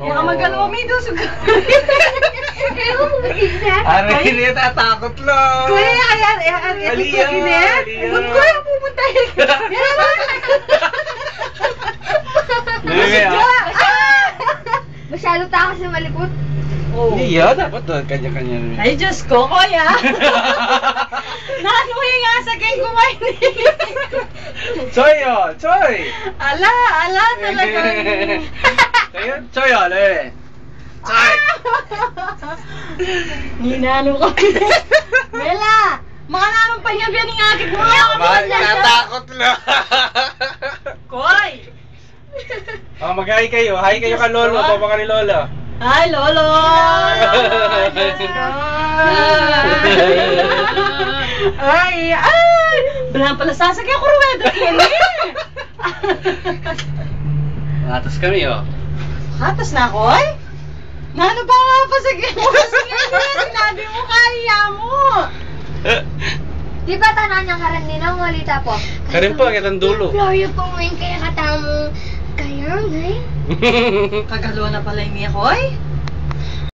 Yung magalaw may dusog. Aray, hindi tatakot lang. Kuya, ayan, ito sa kinet. Ba't kuya pupunta yun? Masyado takas na malikot. Hindi yan, dapat doon, kanya-kanya. Ay, Diyos ko, kuya. Nanuhi nga sa kay kumain. Choy, oh, Choy! Ala talagang. Kaya, Choy, oh, le. Choy! Ninalo ko. Bella, mga nanong panyabyan ng akit mo. Natakot lang. Koy! Oh, mag-hi kayo. Hi kayo ka Lolo, baba ka ni Lolo. Hi, Lolo! Ay! Bala pala sasakyan ko ruweda. Atas kami, oh. Hatas na ako, ay? Nano ba nga pasagyan mo? Sinabi mo, kaya mo. Di ba tanan niyang karan din ang walita po? Karin po, kitang dulo. Floryo po ngayon kaya katamo. Kaya, ngay? Kagalo na pala yung niya ko, ay?